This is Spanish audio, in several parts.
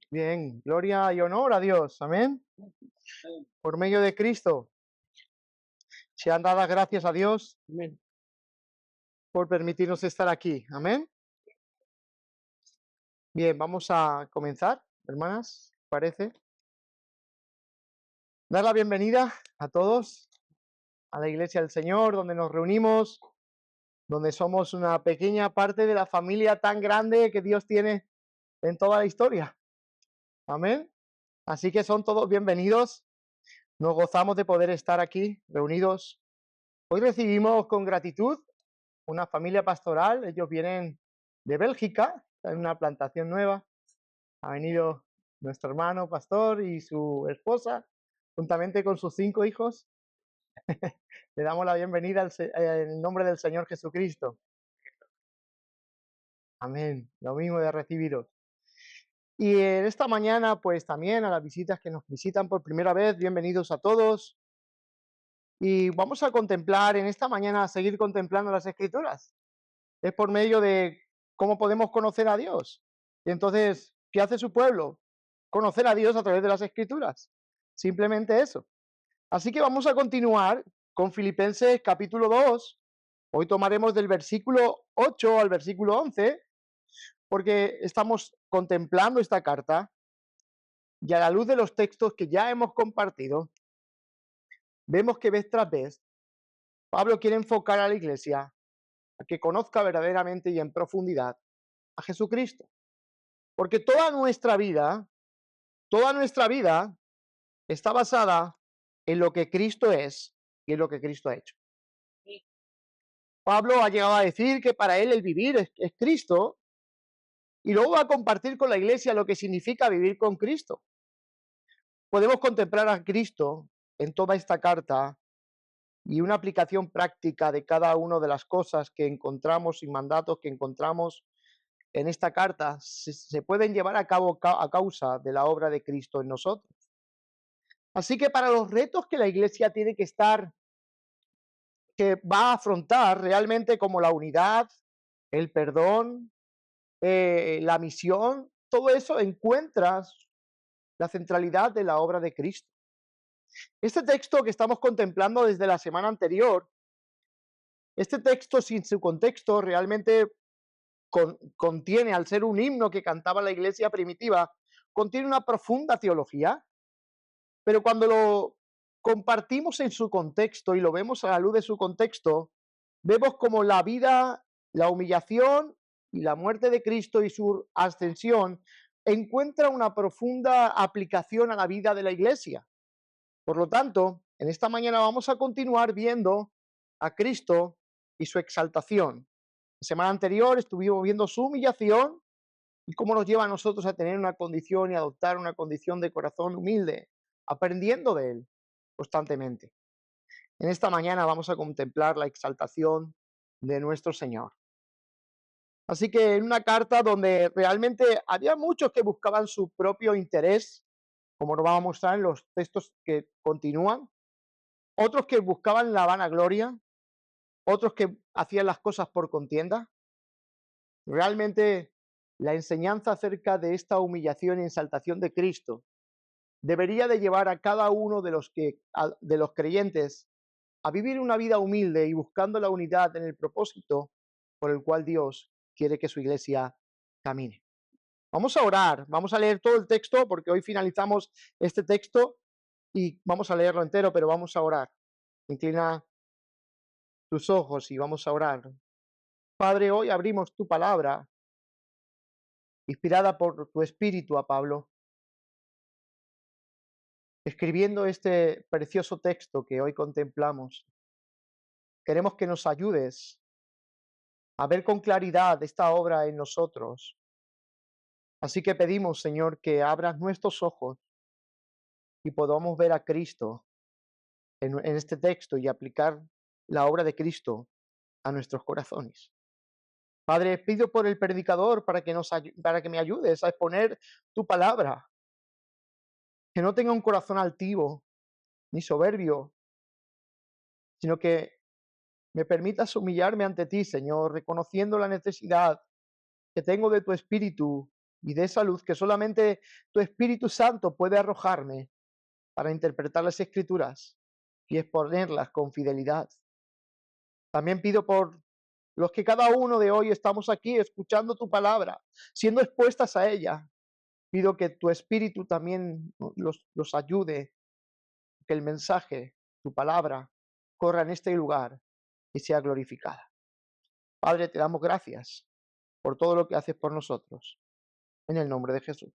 Bien, gloria y honor a Dios, amén. Por medio de Cristo, sean dadas gracias a Dios Amén. por permitirnos estar aquí, amén. Bien, vamos a comenzar, hermanas, ¿parece? Dar la bienvenida a todos a la Iglesia del Señor, donde nos reunimos, donde somos una pequeña parte de la familia tan grande que Dios tiene en toda la historia, amén. Así que son todos bienvenidos, nos gozamos de poder estar aquí reunidos. Hoy recibimos con gratitud una familia pastoral, ellos vienen de Bélgica, en una plantación nueva. Ha venido nuestro hermano pastor y su esposa, juntamente con sus 5 hijos. Le damos la bienvenida en el nombre del Señor Jesucristo. Amén. Lo mismo de recibiros. Y en esta mañana, pues también a las visitas que nos visitan por primera vez, bienvenidos a todos. Y vamos a contemplar en esta mañana, a seguir contemplando las Escrituras. Es por medio de cómo podemos conocer a Dios. Y entonces, ¿qué hace su pueblo? Conocer a Dios a través de las Escrituras. Simplemente eso. Así que vamos a continuar con Filipenses capítulo 2. Hoy tomaremos del versículo 8 al versículo 11, porque estamos contemplando esta carta y a la luz de los textos que ya hemos compartido, vemos que vez tras vez Pablo quiere enfocar a la iglesia a que conozca verdaderamente y en profundidad a Jesucristo. Porque toda nuestra vida está basada en lo que Cristo es y en lo que Cristo ha hecho. Pablo ha llegado a decir que para él el vivir es Cristo y luego va a compartir con la iglesia lo que significa vivir con Cristo. Podemos contemplar a Cristo en toda esta carta y una aplicación práctica de cada una de las cosas que encontramos y mandatos que encontramos en esta carta se pueden llevar a cabo a causa de la obra de Cristo en nosotros. Así que para los retos que la iglesia tiene que va a afrontar realmente como la unidad, el perdón, la misión, todo eso encuentras la centralidad de la obra de Cristo. Este texto que estamos contemplando desde la semana anterior, este texto sin su contexto realmente contiene, al ser un himno que cantaba la iglesia primitiva, contiene una profunda teología, pero cuando lo compartimos en su contexto y lo vemos a la luz de su contexto, vemos como la vida, la humillación y la muerte de Cristo y su ascensión encuentra una profunda aplicación a la vida de la iglesia. Por lo tanto, en esta mañana vamos a continuar viendo a Cristo y su exaltación. La semana anterior estuvimos viendo su humillación y cómo nos lleva a nosotros a tener una condición y adoptar una condición de corazón humilde, aprendiendo de Él constantemente. En esta mañana vamos a contemplar la exaltación de nuestro Señor. Así que en una carta donde realmente había muchos que buscaban su propio interés, como nos vamos a mostrar en los textos que continúan, otros que buscaban la vanagloria, otros que hacían las cosas por contienda. Realmente la enseñanza acerca de esta humillación y exaltación de Cristo debería de llevar a cada uno de los creyentes a vivir una vida humilde y buscando la unidad en el propósito por el cual Dios quiere que su iglesia camine. Vamos a orar, vamos a leer todo el texto porque hoy finalizamos este texto y vamos a leerlo entero, pero vamos a orar. Inclina tus ojos y vamos a orar. Padre, hoy abrimos tu palabra, inspirada por tu espíritu a Pablo, escribiendo este precioso texto que hoy contemplamos. Queremos que nos ayudes a ver con claridad esta obra en nosotros. Así que pedimos, Señor, que abras nuestros ojos y podamos ver a Cristo en este texto y aplicar la obra de Cristo a nuestros corazones. Padre, pido por el predicador para que me ayudes a exponer tu palabra, que no tenga un corazón altivo ni soberbio, sino que me permitas humillarme ante ti, Señor, reconociendo la necesidad que tengo de tu espíritu y de esa luz que solamente tu Espíritu Santo puede arrojarme para interpretar las Escrituras y exponerlas con fidelidad. También pido por los que cada uno de hoy estamos aquí escuchando tu palabra, siendo expuestas a ella. Pido que tu Espíritu también los ayude, que el mensaje, tu palabra, corra en este lugar y sea glorificada. Padre, te damos gracias por todo lo que haces por nosotros. En el nombre de Jesús.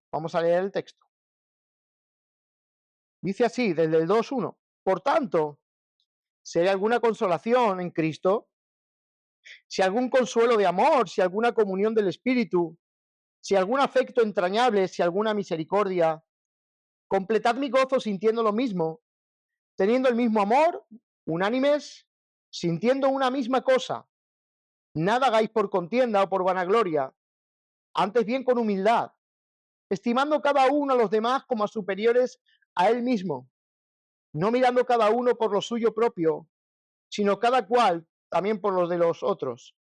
Vamos a leer el texto. Dice así, desde el 2:1. Por tanto, si hay alguna consolación en Cristo, si algún consuelo de amor, si alguna comunión del Espíritu, si algún afecto entrañable, si alguna misericordia, completad mi gozo sintiendo lo mismo, teniendo el mismo amor, unánimes, sintiendo una misma cosa. Nada hagáis por contienda o por vanagloria, antes bien con humildad, estimando cada uno a los demás como a superiores a él mismo, no mirando cada uno por lo suyo propio, sino cada cual también por los de los otros.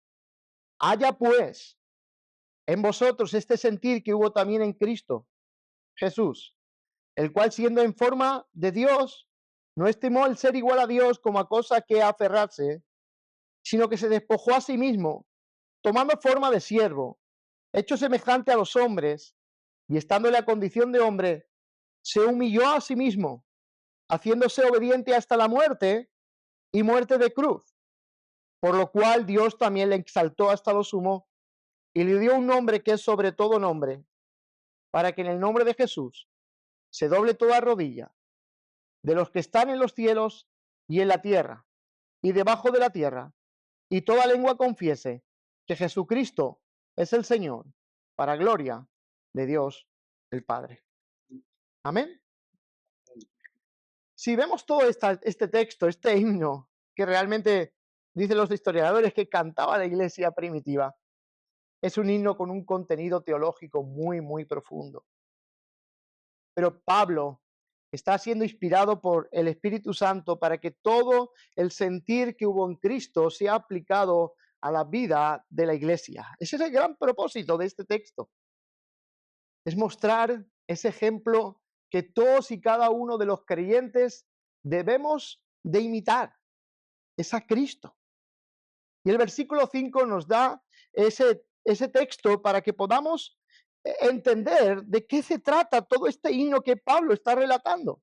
Haya pues en vosotros este sentir que hubo también en Cristo Jesús, el cual siendo en forma de Dios, no estimó el ser igual a Dios como a cosa que aferrarse, sino que se despojó a sí mismo, tomando forma de siervo, hecho semejante a los hombres, y estando en la condición de hombre, se humilló a sí mismo, haciéndose obediente hasta la muerte y muerte de cruz, por lo cual Dios también le exaltó hasta lo sumo y le dio un nombre que es sobre todo nombre, para que en el nombre de Jesús se doble toda rodilla, de los que están en los cielos y en la tierra y debajo de la tierra, y toda lengua confiese que Jesucristo es el Señor, para gloria de Dios el Padre. Amén. Si vemos todo este texto, este himno, que realmente dicen los historiadores que cantaba la iglesia primitiva, es un himno con un contenido teológico muy, muy profundo. Pero Pablo está siendo inspirado por el Espíritu Santo para que todo el sentir que hubo en Cristo sea aplicado a la vida de la iglesia. Ese es el gran propósito de este texto. Es mostrar ese ejemplo que todos y cada uno de los creyentes debemos de imitar. Es a Cristo. Y el versículo 5 nos da ese texto para que podamos entender de qué se trata todo este himno que Pablo está relatando.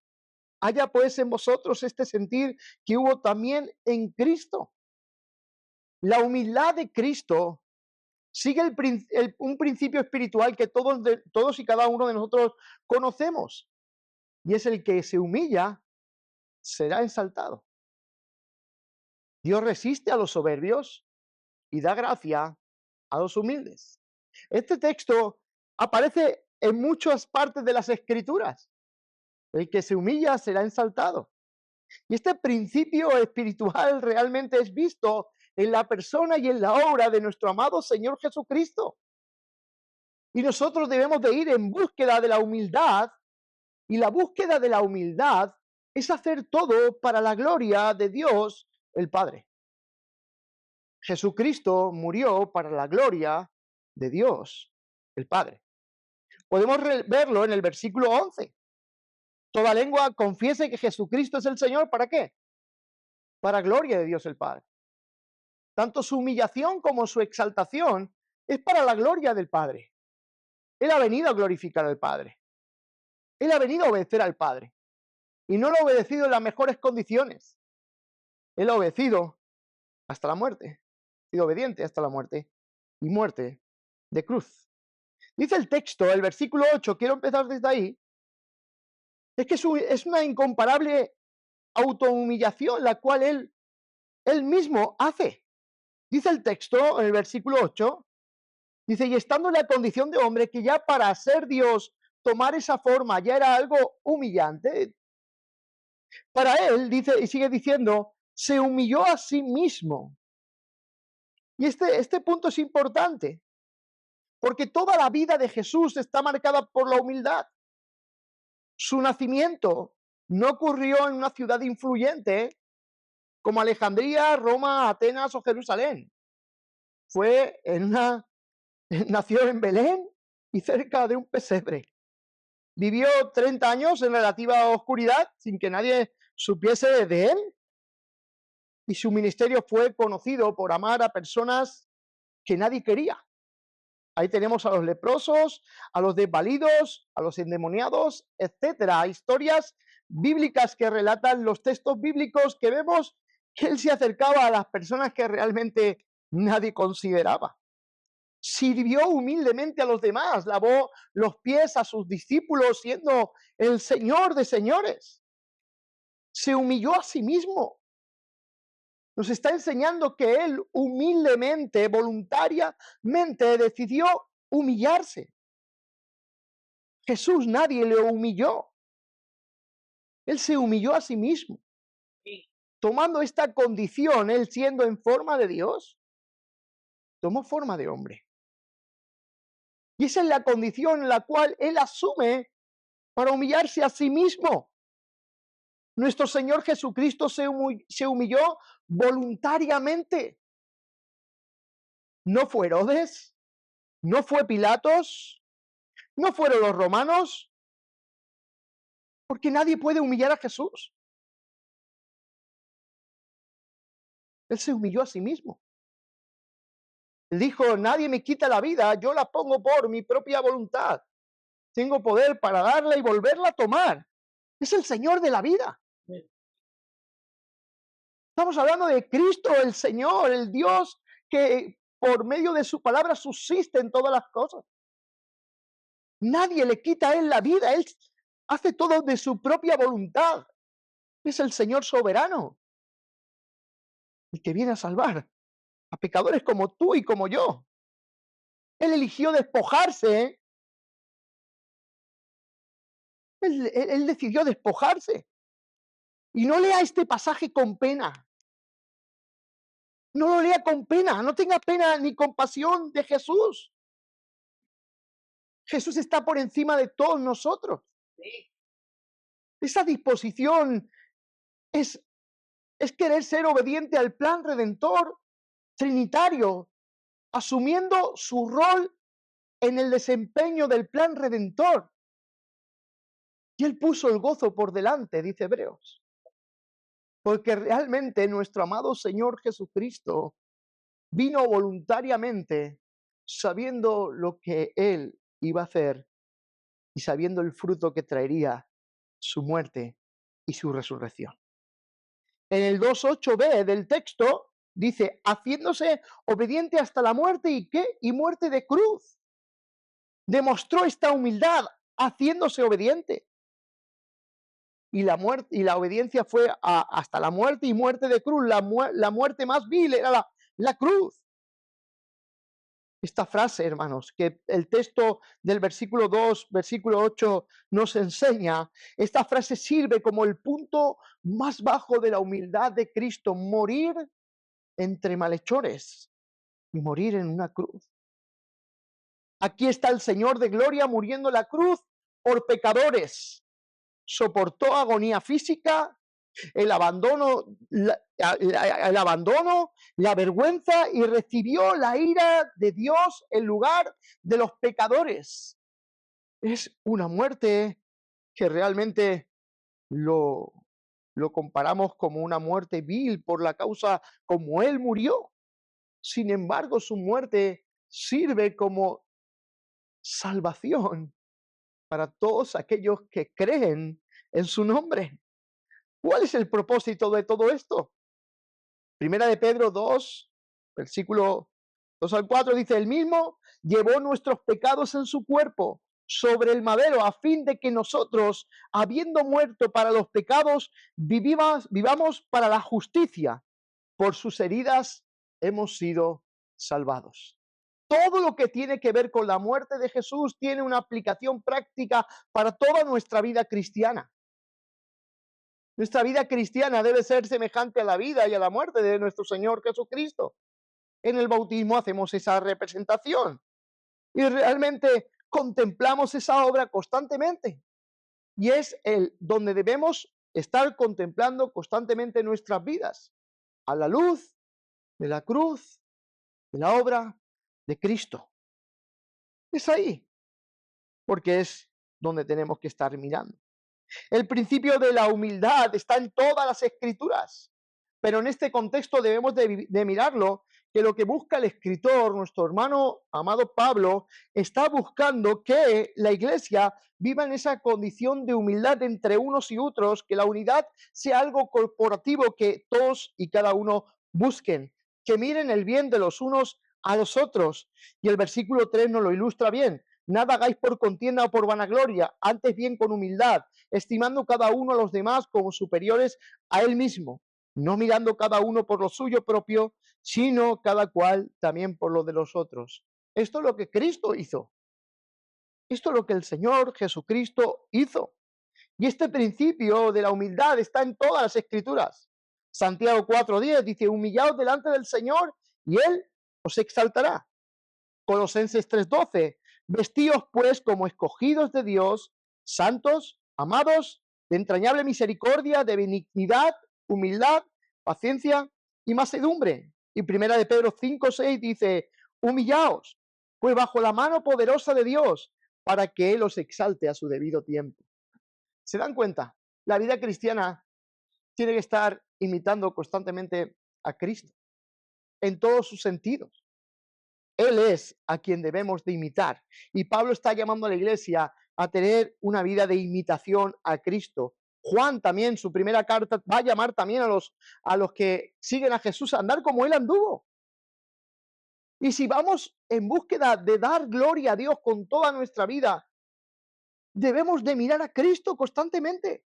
Haya pues en vosotros este sentir que hubo también en Cristo. La humildad de Cristo sigue un principio espiritual que todos y cada uno de nosotros conocemos. Y es el que se humilla, será exaltado. Dios resiste a los soberbios y da gracia a los humildes. Este texto aparece en muchas partes de las Escrituras. El que se humilla será exaltado. Y este principio espiritual realmente es visto en la persona y en la obra de nuestro amado Señor Jesucristo. Y nosotros debemos de ir en búsqueda de la humildad, y la búsqueda de la humildad es hacer todo para la gloria de Dios el Padre. Jesucristo murió para la gloria de Dios el Padre. Podemos verlo en el versículo 11. Toda lengua confiese que Jesucristo es el Señor. ¿Para qué? Para gloria de Dios el Padre. Tanto su humillación como su exaltación es para la gloria del Padre. Él ha venido a glorificar al Padre. Él ha venido a obedecer al Padre. Y no lo ha obedecido en las mejores condiciones. Él ha obedecido hasta la muerte. Ha sido obediente hasta la muerte. Y muerte de cruz. Dice el texto, el versículo 8, quiero empezar desde ahí, es que es una incomparable autohumillación la cual él mismo hace. Dice el texto, en el versículo 8, dice, y estando en la condición de hombre, que ya para ser Dios, tomar esa forma ya era algo humillante, para él, dice, y sigue diciendo, se humilló a sí mismo. Y este punto es importante, porque toda la vida de Jesús está marcada por la humildad. Su nacimiento no ocurrió en una ciudad influyente como Alejandría, Roma, Atenas o Jerusalén. Fue en Nació en Belén y cerca de un pesebre. Vivió 30 años en relativa oscuridad sin que nadie supiese de él. Y su ministerio fue conocido por amar a personas que nadie quería. Ahí tenemos a los leprosos, a los desvalidos, a los endemoniados, etcétera. Historias bíblicas que relatan los textos bíblicos que vemos que él se acercaba a las personas que realmente nadie consideraba. Sirvió humildemente a los demás, lavó los pies a sus discípulos, siendo el Señor de señores. Se humilló a sí mismo. Nos está enseñando que él humildemente, voluntariamente decidió humillarse. Jesús nadie le humilló. Él se humilló a sí mismo. Tomando esta condición, él siendo en forma de Dios, tomó forma de hombre. Y esa es la condición en la cual él asume para humillarse a sí mismo. Nuestro Señor Jesucristo se humilló voluntariamente. No fue Herodes, no fue Pilatos, no fueron los romanos, porque nadie puede humillar a Jesús. Él se humilló a sí mismo. Él dijo, nadie me quita la vida, yo la pongo por mi propia voluntad. Tengo poder para darla y volverla a tomar. Es el Señor de la vida. Estamos hablando de Cristo, el Señor, el Dios que por medio de su palabra subsiste en todas las cosas. Nadie le quita a él la vida, él hace todo de su propia voluntad. Es el Señor soberano, el que viene a salvar a pecadores como tú y como yo. Él eligió despojarse, él decidió despojarse. Y no lea este pasaje con pena. No lo lea con pena, no tenga pena ni compasión de Jesús. Jesús está por encima de todos nosotros. Sí. Esa disposición es querer ser obediente al plan redentor trinitario, asumiendo su rol en el desempeño del plan redentor. Y él puso el gozo por delante, dice Hebreos. Porque realmente nuestro amado Señor Jesucristo vino voluntariamente sabiendo lo que él iba a hacer y sabiendo el fruto que traería su muerte y su resurrección. En el 2.8b del texto dice, haciéndose obediente hasta la muerte, ¿y qué? Y muerte de cruz. Demostró esta humildad haciéndose obediente. Y la muerte y la obediencia fue hasta la muerte y muerte de cruz. La muerte más vil era la cruz. Esta frase, hermanos, que el texto del versículo 2, versículo 8 nos enseña, esta frase sirve como el punto más bajo de la humildad de Cristo, morir entre malhechores y morir en una cruz. Aquí está el Señor de gloria muriendo en la cruz por pecadores. Soportó agonía física, el abandono, la vergüenza y recibió la ira de Dios en lugar de los pecadores. Es una muerte que realmente lo comparamos como una muerte vil por la causa como él murió. Sin embargo, su muerte sirve como salvación para todos aquellos que creen en su nombre. ¿Cuál es el propósito de todo esto? Primera de Pedro 2, versículo 2 al 4 dice, el mismo llevó nuestros pecados en su cuerpo sobre el madero a fin de que nosotros, habiendo muerto para los pecados, vivamos para la justicia. Por sus heridas hemos sido salvados. Todo lo que tiene que ver con la muerte de Jesús tiene una aplicación práctica para toda nuestra vida cristiana. Nuestra vida cristiana debe ser semejante a la vida y a la muerte de nuestro Señor Jesucristo. En el bautismo hacemos esa representación y realmente contemplamos esa obra constantemente. Y es donde debemos estar contemplando constantemente nuestras vidas, a la luz de la cruz, de la obra de Cristo. Es ahí, porque es donde tenemos que estar mirando. El principio de la humildad está en todas las escrituras, pero en este contexto debemos de mirarlo, que lo que busca el escritor, nuestro hermano amado Pablo, está buscando que la iglesia viva en esa condición de humildad entre unos y otros, que la unidad sea algo corporativo que todos y cada uno busquen, que miren el bien de los unos a los otros. Y el versículo 3 nos lo ilustra bien. Nada hagáis por contienda o por vanagloria, antes bien con humildad, estimando cada uno a los demás como superiores a él mismo, no mirando cada uno por lo suyo propio, sino cada cual también por lo de los otros. Esto es lo que Cristo hizo. Esto es lo que el Señor Jesucristo hizo. Y este principio de la humildad está en todas las escrituras. Santiago 4:10 dice, humillaos delante del Señor y Él os exaltará. Colosenses 3:12, vestíos pues como escogidos de Dios, santos, amados, de entrañable misericordia, de benignidad, humildad, paciencia y mansedumbre. Y primera de Pedro 5:6 dice, humillaos, pues bajo la mano poderosa de Dios, para que Él os exalte a su debido tiempo. ¿Se dan cuenta? La vida cristiana tiene que estar imitando constantemente a Cristo en todos sus sentidos. Él es a quien debemos de imitar. Y Pablo está llamando a la iglesia a tener una vida de imitación a Cristo. Juan también, su primera carta, va a llamar también a los que siguen a Jesús a andar como Él anduvo. Y si vamos en búsqueda de dar gloria a Dios con toda nuestra vida, debemos de mirar a Cristo constantemente.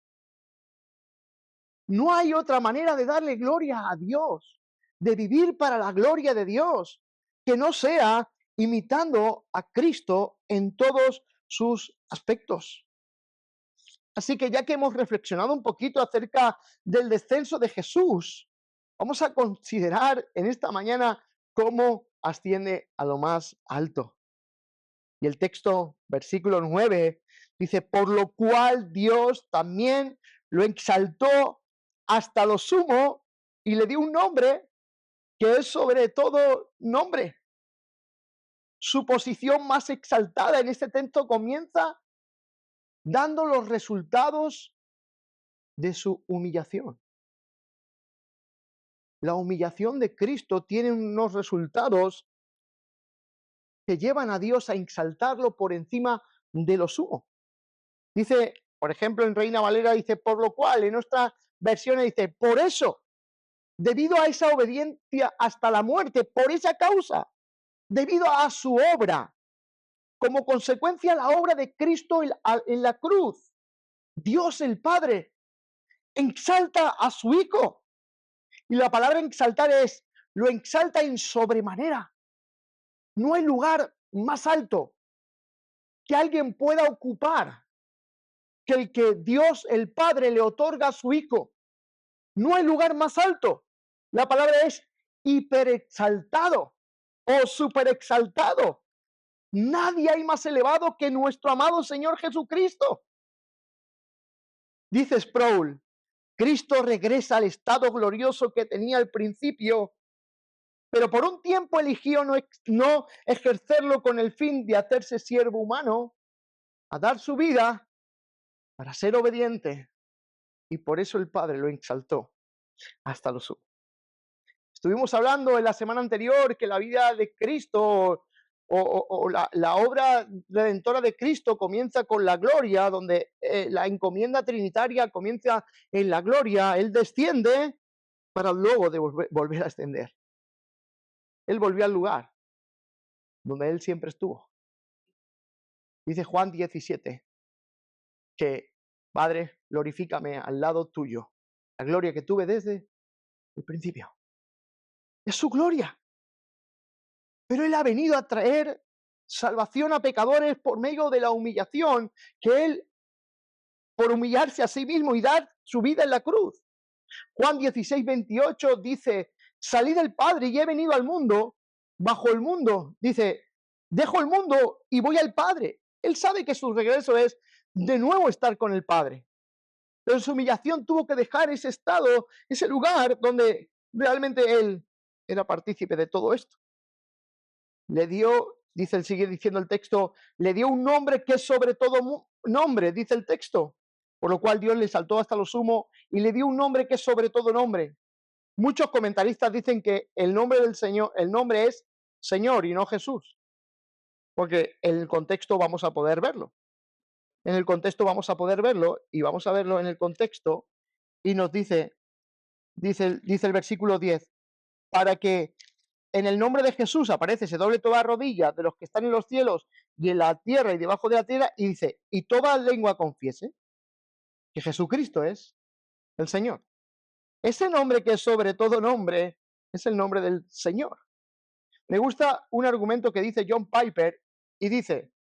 No hay otra manera de darle gloria a Dios, de vivir para la gloria de Dios, que no sea imitando a Cristo en todos sus aspectos. Así que ya que hemos reflexionado un poquito acerca del descenso de Jesús, vamos a considerar en esta mañana cómo asciende a lo más alto. Y el texto, versículo 9, dice, por lo cual Dios también lo exaltó hasta lo sumo y le dio un nombre que es sobre todo nombre. Su posición más exaltada en este texto comienza dando los resultados de su humillación. La humillación de Cristo tiene unos resultados que llevan a Dios a exaltarlo por encima de lo sumo. Dice, por ejemplo, en Reina Valera dice, por lo cual, en nuestra versión dice, por eso, debido a esa obediencia hasta la muerte, por esa causa, debido a su obra, como consecuencia la obra de Cristo en la cruz, Dios el Padre exalta a su Hijo. Y la palabra exaltar es, lo exalta en sobremanera. No hay lugar más alto que alguien pueda ocupar que el que Dios el Padre le otorga a su Hijo. No hay lugar más alto. La palabra es hiperexaltado o superexaltado. Nadie hay más elevado que nuestro amado Señor Jesucristo. Dice Sproul, Cristo regresa al estado glorioso que tenía al principio, pero por un tiempo eligió no ejercerlo con el fin de hacerse siervo humano, a dar su vida para ser obediente, y por eso el Padre lo exaltó hasta lo sumo. Estuvimos hablando en la semana anterior que la vida de Cristo o la obra redentora de Cristo comienza con la gloria, donde la encomienda trinitaria comienza en la gloria. Él desciende para luego de volver a ascender. Él volvió al lugar donde Él siempre estuvo. Dice Juan 17, que Padre, glorifícame al lado tuyo, la gloria que tuve desde el principio. Es su gloria. Pero Él ha venido a traer salvación a pecadores por medio de la humillación, que Él, por humillarse a sí mismo y dar su vida en la cruz. Juan 16:28 dice, salí del Padre y he venido al mundo, bajo el mundo. Dice, dejo el mundo y voy al Padre. Él sabe que su regreso es de nuevo estar con el Padre. Pero en su humillación tuvo que dejar ese estado, ese lugar donde realmente Él era partícipe de todo esto. Le dio sigue diciendo el texto, le dio un nombre que es sobre todo nombre, dice el texto, por lo cual Dios le saltó hasta lo sumo y le dio un nombre que es sobre todo nombre. Muchos comentaristas dicen que el nombre del Señor, el nombre es Señor y no Jesús, porque en el contexto vamos a poder verlo. En el contexto vamos a poder verlo y vamos a verlo en el contexto y nos dice el versículo 10, para que en el nombre de Jesús aparece, se doble toda rodilla de los que están en los cielos y en la tierra y debajo de la tierra, y dice, y toda lengua confiese que Jesucristo es el Señor. Ese nombre que es sobre todo nombre es el nombre del Señor. Me gusta un argumento que dice John Piper y dice,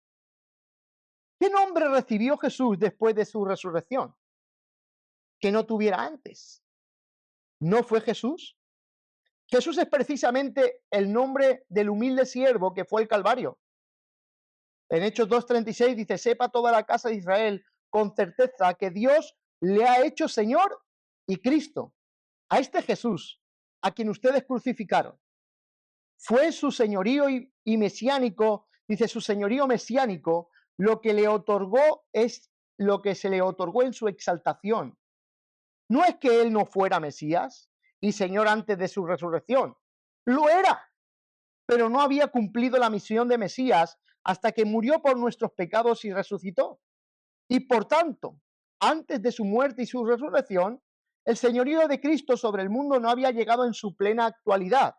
¿qué nombre recibió Jesús después de su resurrección que no tuviera antes? ¿No fue Jesús? Jesús es precisamente el nombre del humilde siervo que fue el Calvario. En Hechos 2:36 dice, sepa toda la casa de Israel con certeza que Dios le ha hecho Señor y Cristo. A este Jesús, a quien ustedes crucificaron, fue su señorío y mesiánico, dice su señorío mesiánico, lo que le otorgó es lo que se le otorgó en su exaltación. No es que él no fuera Mesías y Señor antes de su resurrección, lo era, pero no había cumplido la misión de Mesías hasta que murió por nuestros pecados y resucitó. Y por tanto, antes de su muerte y su resurrección, el señorío de Cristo sobre el mundo no había llegado en su plena actualidad.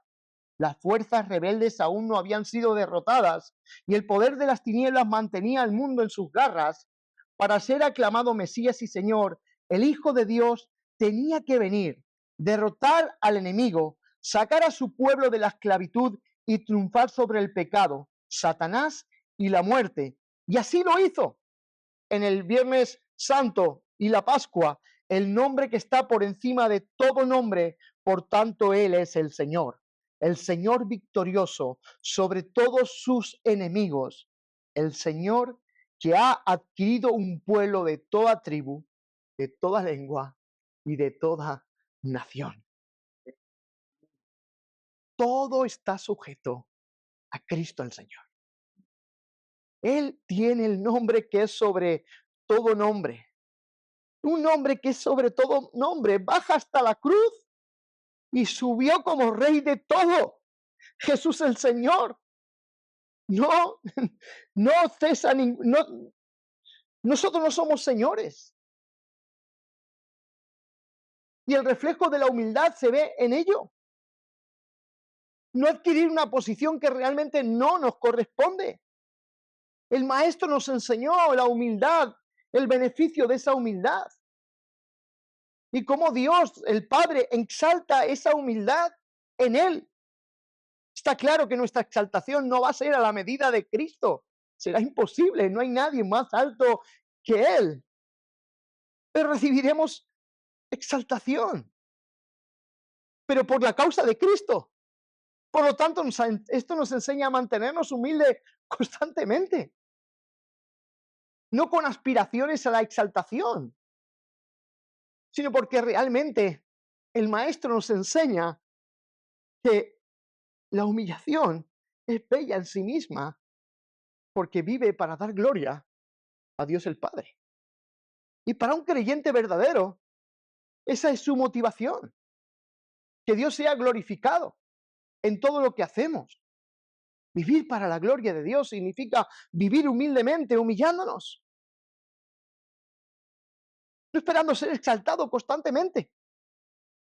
Las fuerzas rebeldes aún no habían sido derrotadas y el poder de las tinieblas mantenía al mundo en sus garras. Para ser aclamado Mesías y Señor, el Hijo de Dios tenía que venir, derrotar al enemigo, sacar a su pueblo de la esclavitud y triunfar sobre el pecado, Satanás y la muerte. Y así lo hizo. En el Viernes Santo y la Pascua, el nombre que está por encima de todo nombre, por tanto Él es el Señor victorioso sobre todos sus enemigos, el Señor que ha adquirido un pueblo de toda tribu, de toda lengua y de toda nación. Todo está sujeto a Cristo el Señor. Él tiene el nombre que es sobre todo nombre. Un nombre que es sobre todo nombre. Baja hasta la cruz y subió como rey de todo. Jesús el Señor. No, no cesa no, nosotros no somos señores. Y el reflejo de la humildad se ve en ello. No adquirir una posición que realmente no nos corresponde. El maestro nos enseñó la humildad, el beneficio de esa humildad. Y cómo Dios, el Padre, exalta esa humildad en Él. Está claro que nuestra exaltación no va a ser a la medida de Cristo. Será imposible, no hay nadie más alto que Él. Pero recibiremos exaltación. Pero por la causa de Cristo. Por lo tanto, esto nos enseña a mantenernos humildes constantemente. No con aspiraciones a la exaltación, sino porque realmente el Maestro nos enseña que la humillación es bella en sí misma, porque vive para dar gloria a Dios el Padre. Y para un creyente verdadero, esa es su motivación, que Dios sea glorificado en todo lo que hacemos. Vivir para la gloria de Dios significa vivir humildemente, humillándonos, no esperando ser exaltado constantemente.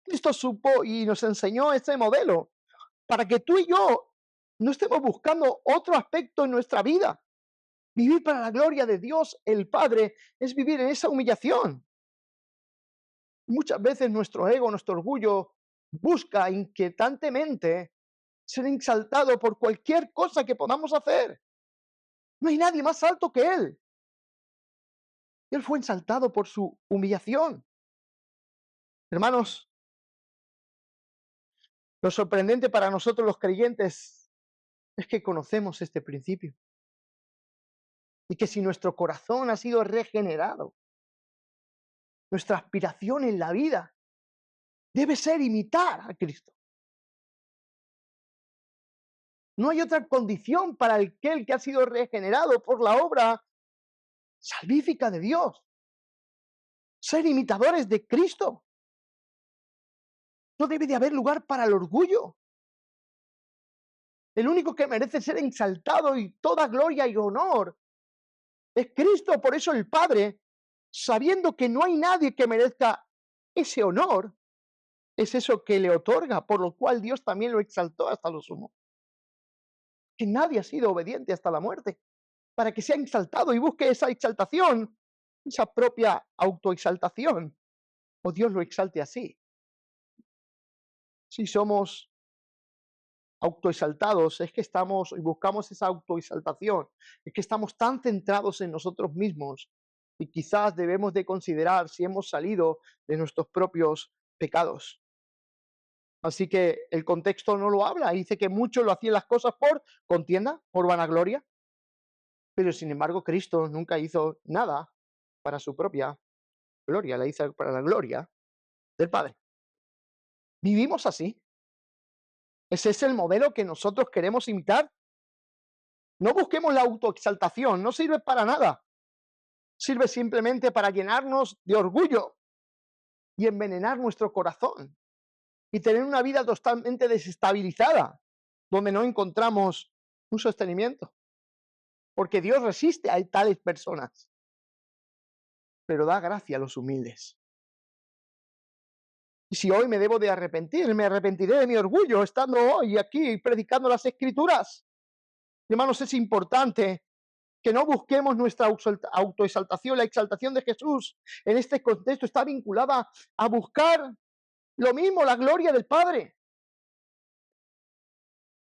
Cristo supo y nos enseñó este modelo para que tú y yo no estemos buscando otro aspecto en nuestra vida. Vivir para la gloria de Dios el Padre es vivir en esa humillación. Muchas veces nuestro ego, nuestro orgullo busca inquietantemente ser exaltado por cualquier cosa que podamos hacer. No hay nadie más alto que Él. Él fue exaltado por su humillación. Hermanos, lo sorprendente para nosotros los creyentes es que conocemos este principio. Y que si nuestro corazón ha sido regenerado, nuestra aspiración en la vida debe ser imitar a Cristo. No hay otra condición para aquel que ha sido regenerado por la obra salvífica de Dios. Ser imitadores de Cristo. No debe de haber lugar para el orgullo. El único que merece ser exaltado y toda gloria y honor es Cristo. Por eso el Padre, sabiendo que no hay nadie que merezca ese honor, es eso que le otorga, por lo cual Dios también lo exaltó hasta lo sumo. Que nadie ha sido obediente hasta la muerte, para que sea exaltado y busque esa exaltación, esa propia autoexaltación, o Dios lo exalte así. Si somos autoexaltados, es que estamos y buscamos esa autoexaltación, es que estamos tan centrados en nosotros mismos y quizás debemos de considerar si hemos salido de nuestros propios pecados. Así que el contexto no lo habla, dice que muchos lo hacían las cosas por contienda, por vanagloria, pero sin embargo Cristo nunca hizo nada para su propia gloria, la hizo para la gloria del Padre. ¿Vivimos así? ¿Ese es el modelo que nosotros queremos imitar? No busquemos la autoexaltación, no sirve para nada. Sirve simplemente para llenarnos de orgullo y envenenar nuestro corazón y tener una vida totalmente desestabilizada, donde no encontramos un sostenimiento. Porque Dios resiste a tales personas, pero da gracia a los humildes. Y si hoy me debo de arrepentir, me arrepentiré de mi orgullo estando hoy aquí predicando las Escrituras. Hermanos, es importante que no busquemos nuestra autoexaltación. La exaltación de Jesús en este contexto está vinculada a buscar lo mismo, la gloria del Padre.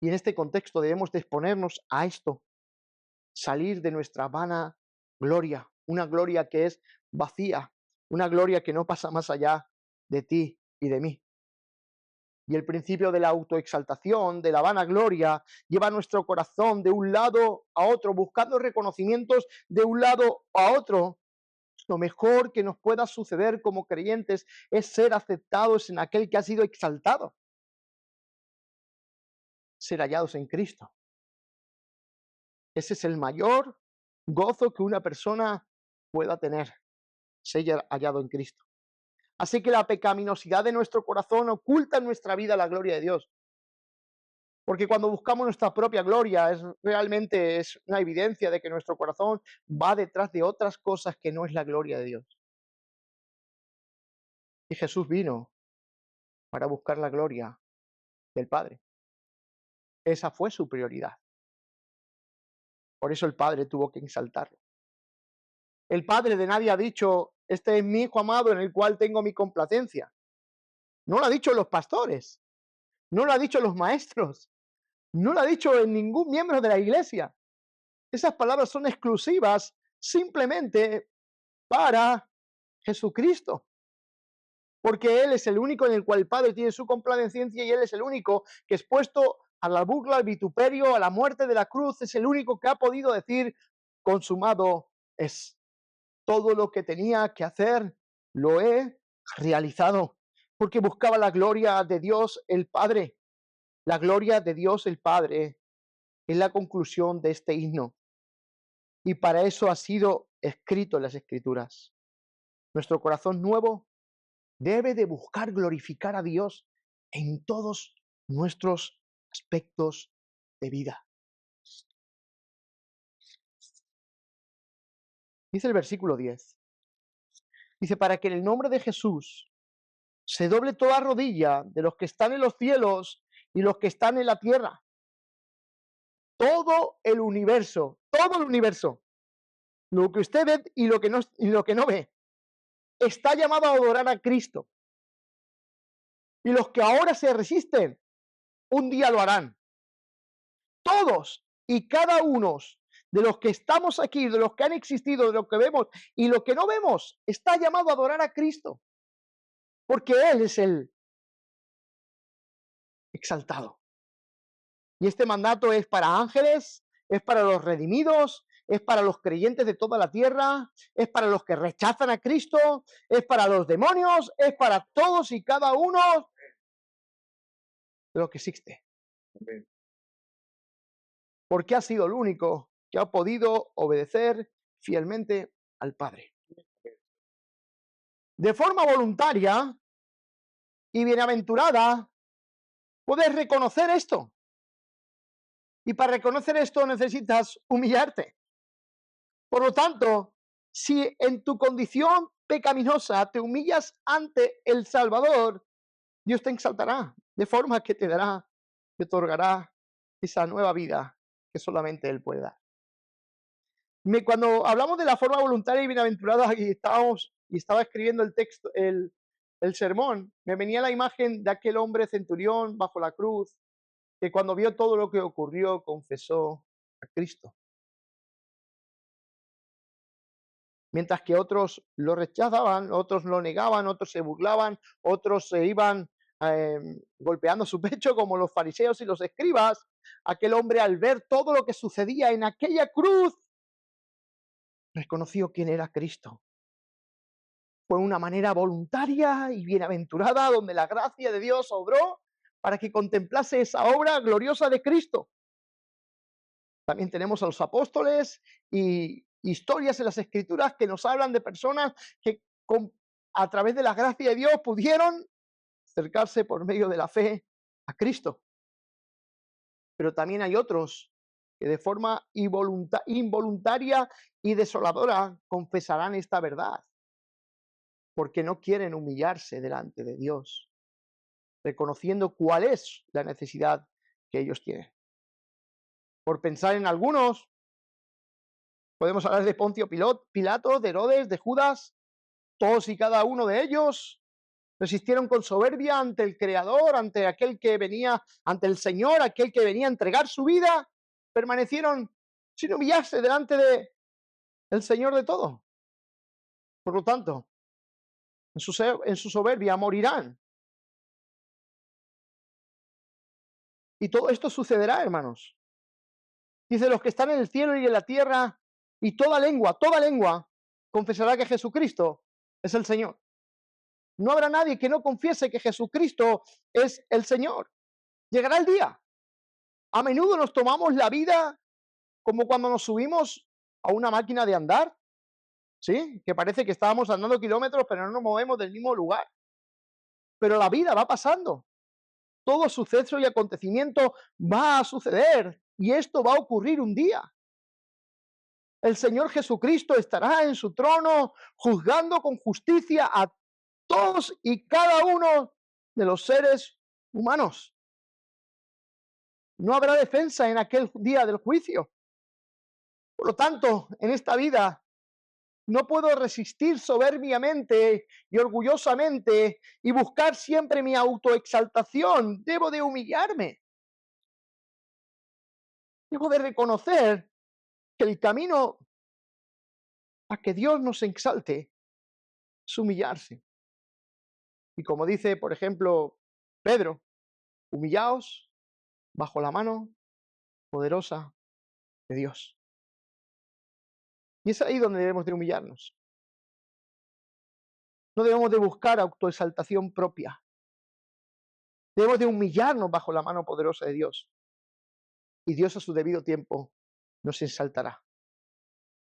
Y en este contexto debemos de exponernos a esto, salir de nuestra vana gloria, una gloria que es vacía, una gloria que no pasa más allá de ti y de mí. Y el principio de la autoexaltación, de la vanagloria, lleva nuestro corazón de un lado a otro, buscando reconocimientos de un lado a otro. Lo mejor que nos pueda suceder como creyentes es ser aceptados en aquel que ha sido exaltado, ser hallados en Cristo. Ese es el mayor gozo que una persona pueda tener, ser hallado en Cristo. Así que la pecaminosidad de nuestro corazón oculta en nuestra vida la gloria de Dios. Porque cuando buscamos nuestra propia gloria, realmente es una evidencia de que nuestro corazón va detrás de otras cosas que no es la gloria de Dios. Y Jesús vino para buscar la gloria del Padre. Esa fue su prioridad. Por eso el Padre tuvo que exaltarlo. El Padre de nadie ha dicho, este es mi Hijo amado en el cual tengo mi complacencia. No lo ha dicho los pastores, no lo ha dicho los maestros, no lo ha dicho en ningún miembro de la iglesia. Esas palabras son exclusivas simplemente para Jesucristo. Porque Él es el único en el cual el Padre tiene su complacencia y Él es el único que expuesto a la burla, al vituperio, a la muerte de la cruz, es el único que ha podido decir, consumado es. Todo lo que tenía que hacer lo he realizado, porque buscaba la gloria de Dios el Padre. La gloria de Dios el Padre es la conclusión de este himno. Y para eso ha sido escrito en las Escrituras. Nuestro corazón nuevo debe de buscar glorificar a Dios en todos nuestros aspectos de vida. Dice el versículo 10. Dice, para que en el nombre de Jesús se doble toda rodilla de los que están en los cielos y los que están en la tierra. Todo el universo, lo que usted ve y lo que no ve, está llamado a adorar a Cristo. Y los que ahora se resisten, un día lo harán. Todos y cada uno de los que estamos aquí, de los que han existido, de los que vemos y lo que no vemos, está llamado a adorar a Cristo. Porque Él es el exaltado. Y este mandato es para ángeles, es para los redimidos, es para los creyentes de toda la tierra, es para los que rechazan a Cristo, es para los demonios, es para todos y cada uno de lo que existe. porque ha sido el único que ha podido obedecer fielmente al Padre. De forma voluntaria y bienaventurada, puedes reconocer esto. Y para reconocer esto necesitas humillarte. Por lo tanto, si en tu condición pecaminosa te humillas ante el Salvador, Dios te exaltará, de forma que te otorgará esa nueva vida que solamente Él puede dar. Cuando hablamos de la forma voluntaria y bienaventurada y estaba escribiendo el texto, el sermón, me venía la imagen de aquel hombre centurión bajo la cruz, que cuando vio todo lo que ocurrió, confesó a Cristo. Mientras que otros lo rechazaban, otros lo negaban, otros se burlaban, otros se iban golpeando su pecho como los fariseos y los escribas, aquel hombre al ver todo lo que sucedía en aquella cruz, reconoció quién era Cristo. Fue una manera voluntaria y bienaventurada donde la gracia de Dios obró para que contemplase esa obra gloriosa de Cristo. También tenemos a los apóstoles y historias en las Escrituras que nos hablan de personas que a través de la gracia de Dios pudieron acercarse por medio de la fe a Cristo. Pero también hay otros que de forma involuntaria y desoladora confesarán esta verdad, porque no quieren humillarse delante de Dios, reconociendo cuál es la necesidad que ellos tienen. Por pensar en algunos, podemos hablar de Poncio Pilato, de Herodes, de Judas. Todos y cada uno de ellos resistieron con soberbia ante el Creador, ante aquel que venía, ante el Señor, aquel que venía a entregar su vida. Permanecieron sin humillarse delante del Señor de todo. Por lo tanto, en su soberbia morirán. Y todo esto sucederá, hermanos. Dice, los que están en el cielo y en la tierra, y toda lengua, confesará que Jesucristo es el Señor. No habrá nadie que no confiese que Jesucristo es el Señor. Llegará el día. A menudo nos tomamos la vida como cuando nos subimos a una máquina de andar, ¿sí? Que parece que estábamos andando kilómetros, pero no nos movemos del mismo lugar. Pero la vida va pasando. Todo suceso y acontecimiento va a suceder y esto va a ocurrir un día. El Señor Jesucristo estará en su trono juzgando con justicia a todos y cada uno de los seres humanos. No habrá defensa en aquel día del juicio. Por lo tanto, en esta vida no puedo resistir soberbiamente y orgullosamente y buscar siempre mi autoexaltación. Debo de humillarme. Debo de reconocer que el camino a que Dios nos exalte es humillarse. Y como dice, por ejemplo, Pedro, humillaos bajo la mano poderosa de Dios. Y es ahí donde debemos de humillarnos. No debemos de buscar autoexaltación propia. Debemos de humillarnos bajo la mano poderosa de Dios. Y Dios a su debido tiempo nos exaltará.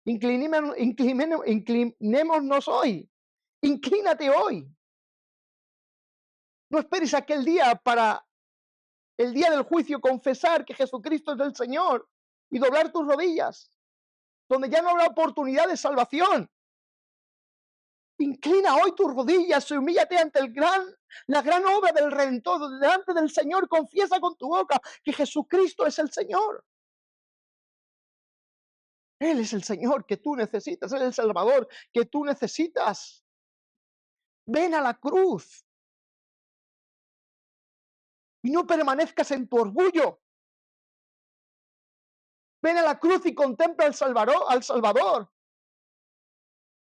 Inclinémonos hoy. Inclínate hoy. No esperes aquel día para el día del juicio confesar que Jesucristo es el Señor y doblar tus rodillas, donde ya no habrá oportunidad de salvación. Inclina hoy tus rodillas y humíllate ante la gran obra del Redentor, delante del Señor. Confiesa con tu boca que Jesucristo es el Señor. Él es el Señor que tú necesitas, Él es el Salvador que tú necesitas. Ven a la cruz y no permanezcas en tu orgullo. Ven a la cruz y contempla al Salvador.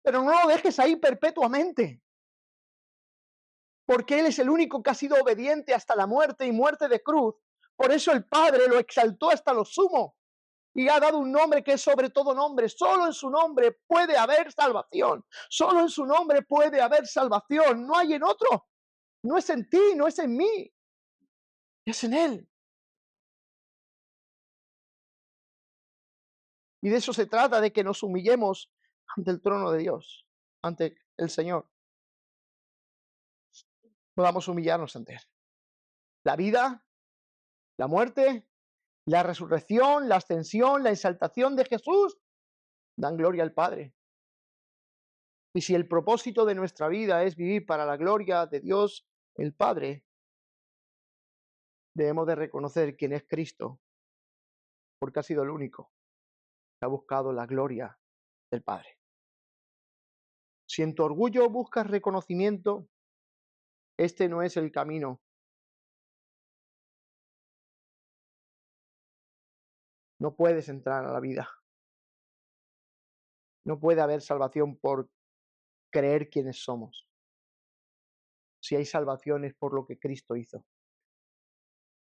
Pero no lo dejes ahí perpetuamente. Porque Él es el único que ha sido obediente hasta la muerte y muerte de cruz. Por eso el Padre lo exaltó hasta lo sumo. Y ha dado un nombre que es sobre todo nombre. Solo en su nombre puede haber salvación. Solo en su nombre puede haber salvación. No hay en otro. No es en ti, no es en mí. Es en Él. Y de eso se trata, de que nos humillemos ante el trono de Dios, ante el Señor. Podamos humillarnos ante Él. La vida, la muerte, la resurrección, la ascensión, la exaltación de Jesús dan gloria al Padre. Y si el propósito de nuestra vida es vivir para la gloria de Dios el Padre, debemos de reconocer quién es Cristo, porque ha sido el único que ha buscado la gloria del Padre. Si en tu orgullo buscas reconocimiento, este no es el camino. No puedes entrar a la vida. No puede haber salvación por creer quiénes somos. Si hay salvación es por lo que Cristo hizo.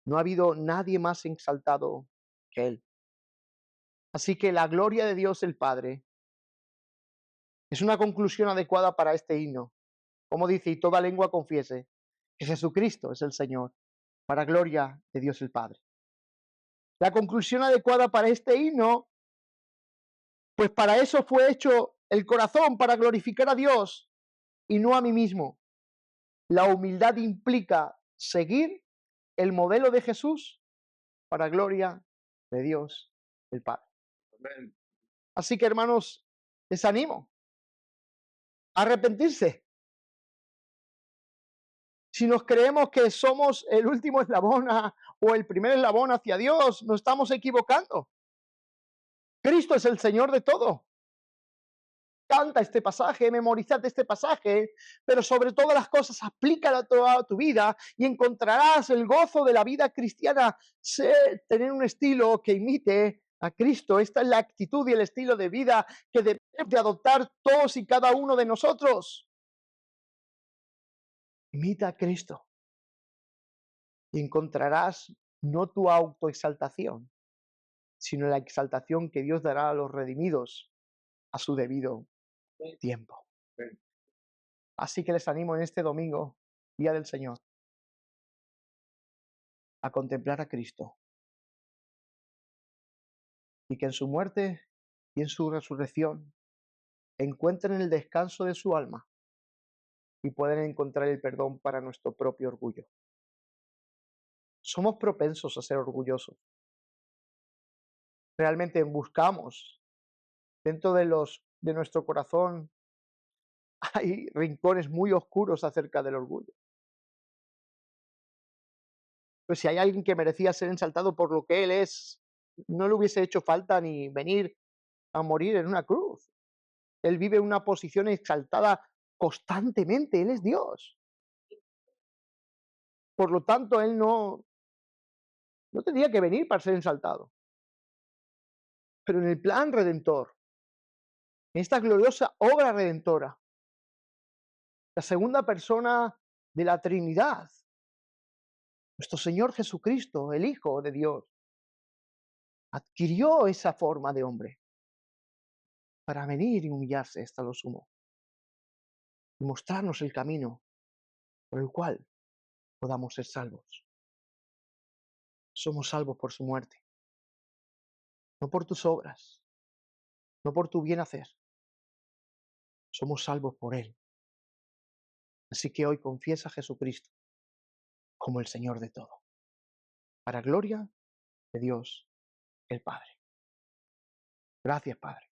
No ha habido nadie más exaltado que Él. Así que la gloria de Dios el Padre es una conclusión adecuada para este himno. Como dice, y toda lengua confiese que Jesucristo es el Señor, para gloria de Dios el Padre. La conclusión adecuada para este himno, pues para eso fue hecho el corazón, para glorificar a Dios y no a mí mismo. La humildad implica seguir el modelo de Jesús para gloria de Dios el Padre. Amén. Así que, hermanos, les animo a arrepentirse. Si nos creemos que somos el último eslabón o el primer eslabón hacia Dios, nos estamos equivocando. Cristo es el Señor de todo. Canta este pasaje, memorizate este pasaje, pero sobre todas las cosas aplícalo a toda tu vida y encontrarás el gozo de la vida cristiana. Tener un estilo que imite a Cristo. Esta es la actitud y el estilo de vida que debemos de adoptar todos y cada uno de nosotros. Imita a Cristo y encontrarás no tu autoexaltación, sino la exaltación que Dios dará a los redimidos a su debido tiempo. Así que les animo en este domingo, Día del Señor, a contemplar a Cristo y que en su muerte y en su resurrección encuentren el descanso de su alma y puedan encontrar el perdón para nuestro propio orgullo. Somos propensos a ser orgullosos. Realmente buscamos dentro de nuestro corazón hay rincones muy oscuros acerca del orgullo. Pues si hay alguien que merecía ser ensaltado por lo que él es, no le hubiese hecho falta ni venir a morir en una cruz. Él vive en una posición exaltada constantemente, él es Dios. Por lo tanto, él no tendría que venir para ser ensaltado. Pero en el plan redentor, en esta gloriosa obra redentora, la segunda persona de la Trinidad, nuestro Señor Jesucristo, el Hijo de Dios, adquirió esa forma de hombre para venir y humillarse hasta lo sumo y mostrarnos el camino por el cual podamos ser salvos. Somos salvos por su muerte, no por tus obras, no por tu bien hacer. Somos salvos por Él. Así que hoy confiesa a Jesucristo como el Señor de todo, para gloria de Dios el Padre. Gracias, Padre.